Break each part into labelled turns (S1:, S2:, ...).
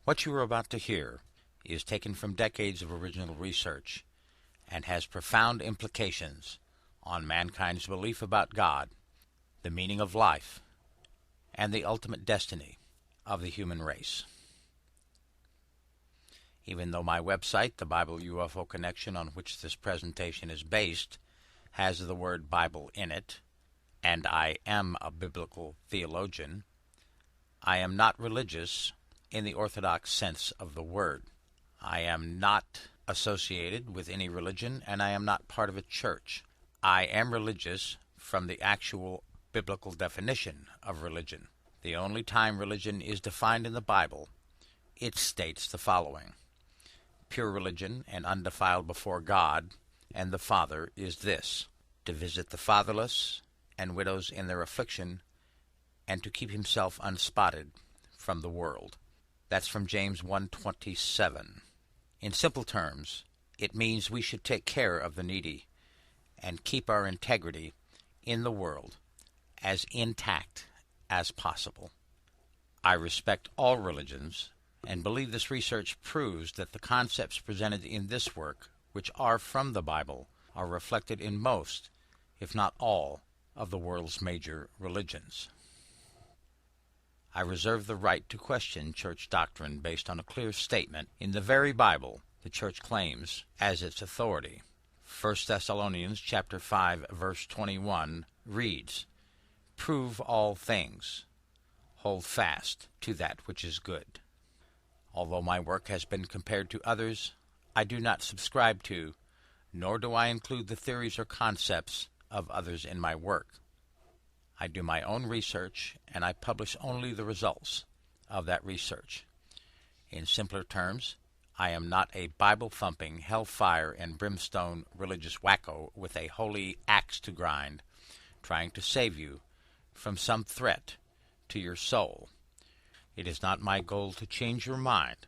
S1: What you are about to hear is taken from decades of original research and has profound implications on mankind's belief about God, the meaning of life, and the ultimate destiny of the human race. Even though my website, the Bible UFO Connection, on which this presentation is based, has the word Bible in it, and I am a biblical theologian, I am not religious in the orthodox sense of the word. I am not associated with any religion, and I am not part of a church. I am religious from the actual biblical definition of religion. The only time religion is defined in the Bible, it states the following: pure religion and undefiled before God and the Father is this, to visit the fatherless and widows in their affliction, and to keep himself unspotted from the world. That's from James 1:27. In simple terms, it means we should take care of the needy and keep our integrity in the world as intact as possible. I respect all religions and believe this research proves that the concepts presented in this work, which are from the Bible, are reflected in most, if not all, of the world's major religions. I reserve the right to question church doctrine based on a clear statement in the very Bible the church claims as its authority. 1 Thessalonians chapter 5, verse 21 reads, "Prove all things, hold fast to that which is good." Although my work has been compared to others, I do not subscribe to, nor do I include the theories or concepts of others in my work. I do my own research, and I publish only the results of that research. In simpler terms, I am not a Bible-thumping, hellfire and brimstone religious wacko with a holy axe to grind, trying to save you from some threat to your soul. It is not my goal to change your mind,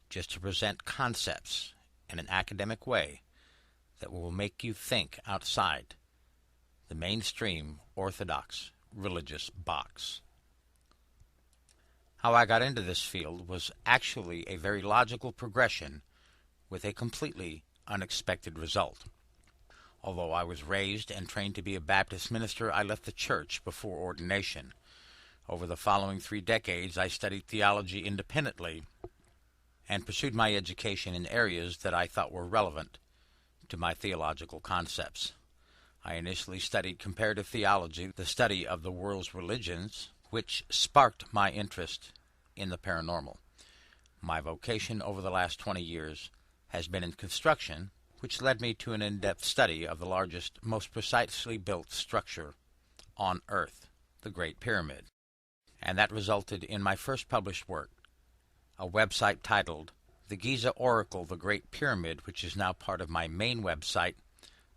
S1: just to present concepts in an academic way that will make you think outside the mainstream orthodox religious box. How I got into this field was actually a very logical progression with a completely unexpected result. Although I was raised and trained to be a Baptist minister, I left the church before ordination. Over the following 3 decades, I studied theology independently and pursued my education in areas that I thought were relevant to my theological concepts. I initially studied comparative theology, the study of the world's religions, which sparked my interest in the paranormal. My vocation over the last 20 years has been in construction, which led me to an in-depth study of the largest, most precisely built structure on Earth, the Great Pyramid. And that resulted in my first published work, a website titled The Giza Oracle, the Great Pyramid, which is now part of my main website,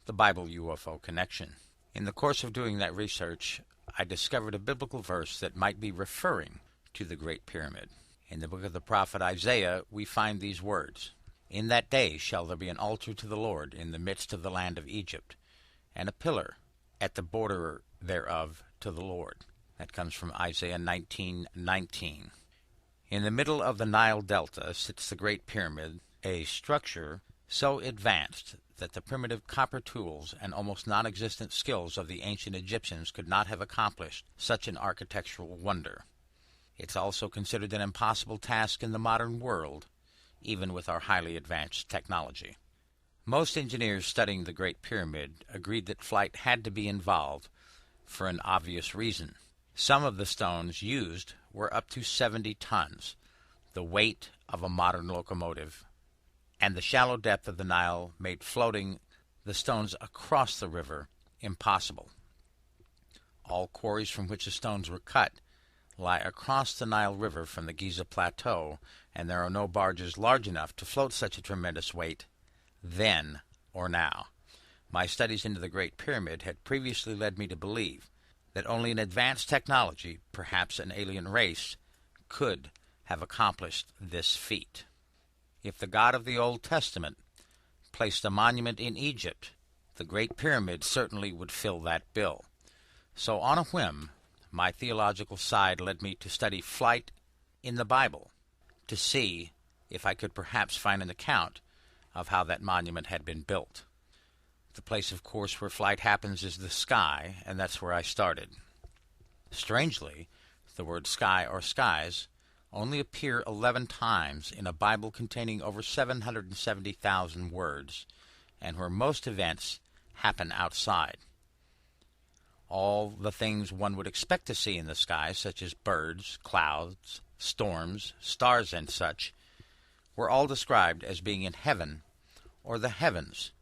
S1: the Bible UFO Connection. In the course of doing that research, I discovered a biblical verse that might be referring to the Great Pyramid. In the book of the prophet Isaiah, we find these words, "In that day shall there be an altar to the Lord in the midst of the land of Egypt, and a pillar at the border thereof to the Lord." That comes from Isaiah 19:19. In the middle of the Nile Delta sits the Great Pyramid, a structure so advanced that the primitive copper tools and almost non-existent skills of the ancient Egyptians could not have accomplished such an architectural wonder. It's also considered an impossible task in the modern world, even with our highly advanced technology. Most engineers studying the Great Pyramid agreed that flight had to be involved for an obvious reason. Some of the stones used were up to 70 tons, the weight of a modern locomotive, and the shallow depth of the Nile made floating the stones across the river impossible. All quarries from which the stones were cut lie across the Nile River from the Giza Plateau, and there are no barges large enough to float such a tremendous weight then or now. My studies into the Great Pyramid had previously led me to believe that only an advanced technology, perhaps an alien race, could have accomplished this feat. If the God of the Old Testament placed a monument in Egypt, the Great Pyramid certainly would fill that bill. So on a whim, my theological side led me to study flight in the Bible, to see if I could perhaps find an account of how that monument had been built. The place, of course, where flight happens is the sky, and that's where I started. Strangely, the word sky or skies only appear 11 times in a Bible containing over 770,000 words, and where most events happen outside. All the things one would expect to see in the sky, such as birds, clouds, storms, stars, and such, were all described as being in heaven or the heavens.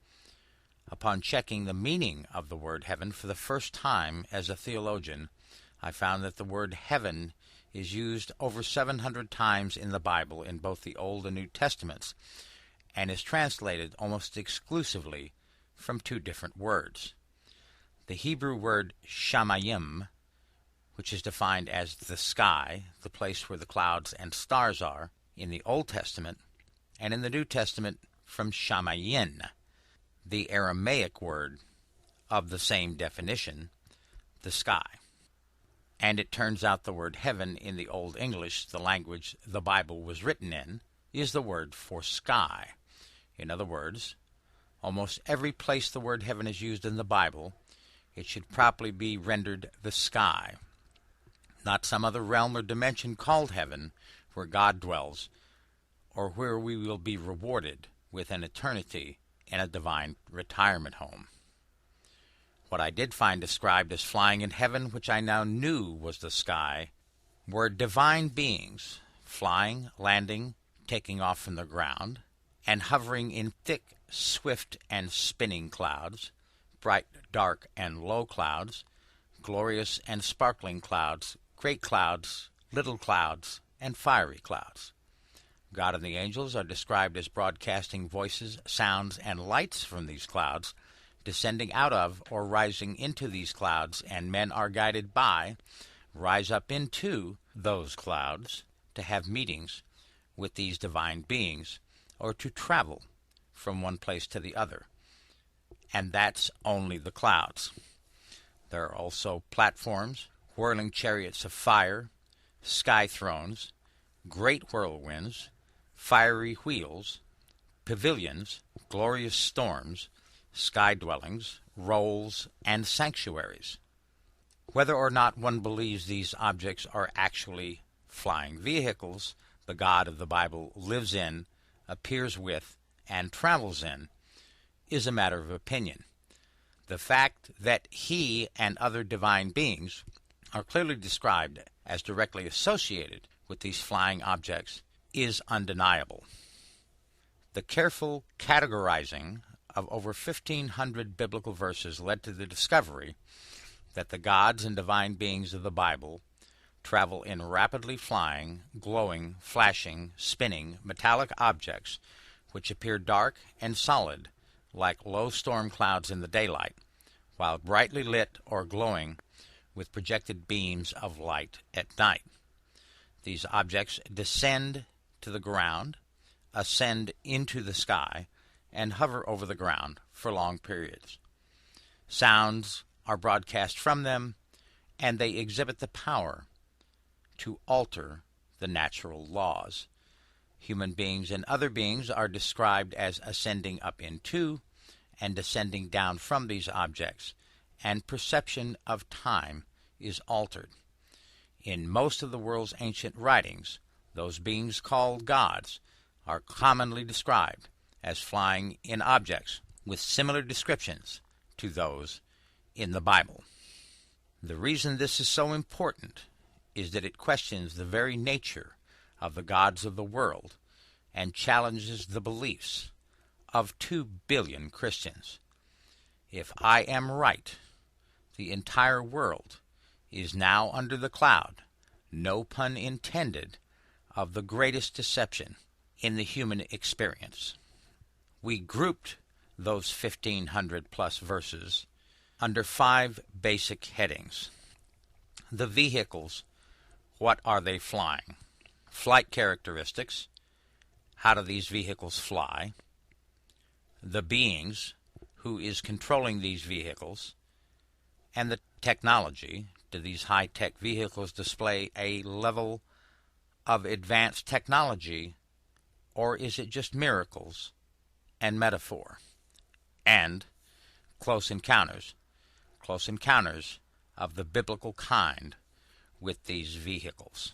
S1: Upon checking the meaning of the word heaven for the first time as a theologian, I found that the word heaven is used over 700 times in the Bible in both the Old and New Testaments, and is translated almost exclusively from two different words. The Hebrew word shamayim, which is defined as the sky, the place where the clouds and stars are, in the Old Testament, and in the New Testament from shamayin, the Aramaic word of the same definition, the sky. And it turns out the word heaven in the Old English, the language the Bible was written in, is the word for sky. In other words, almost every place the word heaven is used in the Bible, it should properly be rendered the sky, not some other realm or dimension called heaven, where God dwells, or where we will be rewarded with an eternity in a divine retirement home. What I did find described as flying in heaven, which I now knew was the sky, were divine beings, flying, landing, taking off from the ground, and hovering in thick, swift, and spinning clouds, bright, dark, and low clouds, glorious and sparkling clouds, great clouds, little clouds, and fiery clouds. God and the angels are described as broadcasting voices, sounds, and lights from these clouds, descending out of or rising into these clouds, and men are guided by, rise up into those clouds to have meetings with these divine beings, or to travel from one place to the other. And that's only the clouds. There are also platforms, whirling chariots of fire, sky thrones, great whirlwinds, fiery wheels, pavilions, glorious storms, sky dwellings, rolls, and sanctuaries. Whether or not one believes these objects are actually flying vehicles the God of the Bible lives in, appears with, and travels in, is a matter of opinion. The fact that he and other divine beings are clearly described as directly associated with these flying objects is undeniable. The careful categorizing of over 1,500 biblical verses led to the discovery that the gods and divine beings of the Bible travel in rapidly flying, glowing, flashing, spinning, metallic objects which appear dark and solid like low storm clouds in the daylight, while brightly lit or glowing with projected beams of light at night. These objects descend to the ground, ascend into the sky, and hover over the ground for long periods. Sounds are broadcast from them, and they exhibit the power to alter the natural laws. Human beings and other beings are described as ascending up into and descending down from these objects, and perception of time is altered. In most of the world's ancient writings, those beings called gods are commonly described as flying in objects with similar descriptions to those in the Bible. The reason this is so important is that it questions the very nature of the gods of the world and challenges the beliefs of 2 billion Christians. If I am right, the entire world is now under the cloud, no pun intended, of the greatest deception in the human experience. We grouped those 1,500 plus verses under 5 basic headings. The vehicles, what are they flying? Flight characteristics, how do these vehicles fly? The beings, who is controlling these vehicles? And the technology, do these high-tech vehicles display a level of advanced technology, or is it just miracles and metaphor? And close encounters of the biblical kind with these vehicles.